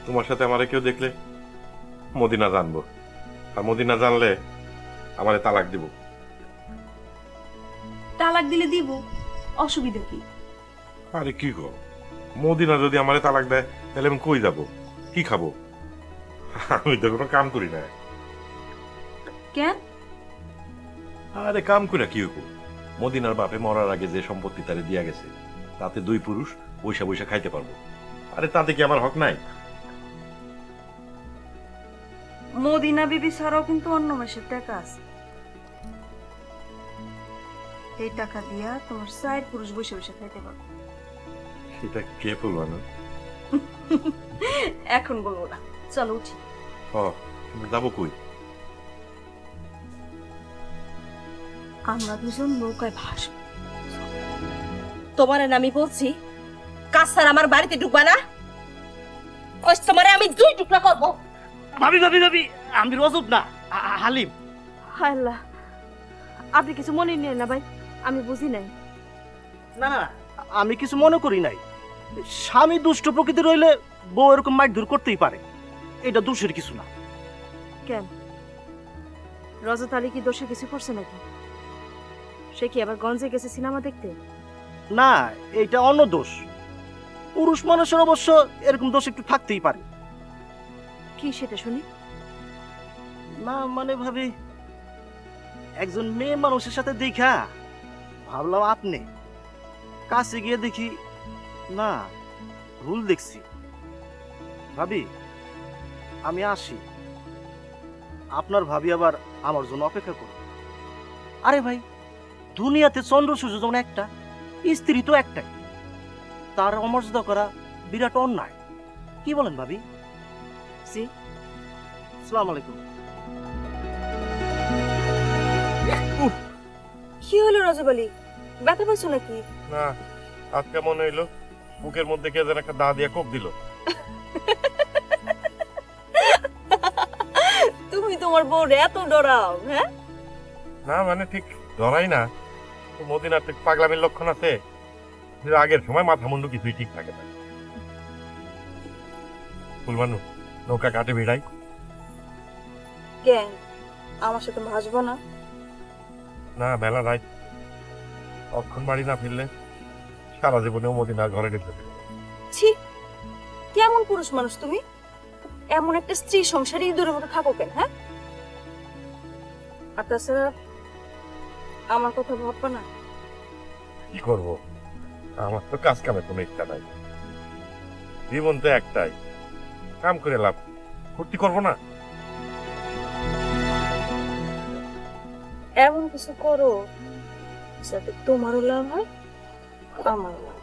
তোমার সাথে আমারে কেউ দেখলে মদিনা জানবো, আর মদিনা জানলে আমারে তালাক দিব। তালাক দিলে দিব, অসুবিধা কি? আরে কি গো, মদিনা যদি আমারে তালাক দেয় তাহলে আমি কই যাব, কি খাবো? আমি তো কোনো কাম করি না। কেন? আরে কাম কইরা কি হইব? মদিনার বাপে মরার আগে যে সম্পত্তি তারে দিয়া গেছে তাতে দুই পুরুষ বৈশা বৈশা খাইতে পারবো। আরে তাতে কি আমার হক নাই? মদিনা বিবি ছাড়াও কিন্তু অন্য মাসের টাকা আছে, এই টাকা দিয়া তোমার 4 পুরুষ বসে বসে খাইতে পারবো। সেটা কে বলবো না? এখন বলবো না, চলো উঠি। যাবো কই? আমরা দুজন নৌকায় ভাসবো। তোমার আমি বলছি, কাছার আমার বাড়িতে ঢুকবা না, ওই তোমারে আমি 2 টুকরা করবো। ভাবি ভাবি ভাবি, আমি রজব না, হালিম। হায় আল্লাহ, আপনি কিছু মনে নেন না ভাই, আমি বুঝি নাই। না না, আমি কিছু মনে করি নাই। স্বামী দুষ্ট প্রকৃতি রইলে বউ এরকম মারধর করতেই পারে, এটা দোষের কিছু না। কেন, রজত আলী কি দোষে কিছু করছে নাকি? সে কি আবার গঞ্জে গেছে সিনেমা দেখতে? না, এটা অন্য দোষ। পুরুষ মানুষের অবশ্য এরকম দোষ একটু থাকতেই পারে। কি সেটা শুনি? না মানে ভাবি, একজন মেয়ে মানুষের সাথে দেখা ভাবলাম আপনি, কাছে গিয়ে দেখি না, ভুল দেখছি। ভাবি আমি আসি, আপনার ভাবি আবার আমার জন্য অপেক্ষা করুন। আরে ভাই, দুনিয়াতে চন্দ্র সূর্য যেমন একটা, স্ত্রী তো একটাই, তার অমর্যাদা করা বিরাট অন্যায়। কি বলেন ভাবি? জি। আসসালামু আলাইকুম। কি হলো রজব আলী, ব্যথা পাচ্ছ নাকি? না, আজকে মনে হইলো বুকের মধ্যে কে যেন একটা দা দিয়া কোপ দিল। তুমি তোমার বউরে এত ডরাও? হ্যাঁ না মানে ঠিক ধরাই না, মদিনার ঠিক পাগলামির লক্ষণ আছে। আগের সময় মাথা মুন্ডু কিছুই ঠিক থাকে না। ফুলমানু, নৌকা কাটে ভিড়াই। কেন, আমার সাথে ভাসবো না? না, বেলা রাত, অক্ষণ বাড়ি না ফিরলে সারা জীবনেও মদিনার ঘরে ঢুকতে পারবে। ছি, কেমন পুরুষ মানুষ তুমি? এমন একটা স্ত্রী সংসারে ইঁদুরের মতো থাকো কেন? হ্যাঁ, আর তাছাড়া আমার কথা ভাববা না? কি করবো, আমার তো কাজ কামে কোনো ইচ্ছা নাই। জীবন তো একটাই, কাম করে লাভ, ফুর্তি করবো না? এমন কিছু করো যাতে তোমারও লাভ হয়, আমারও লাভ।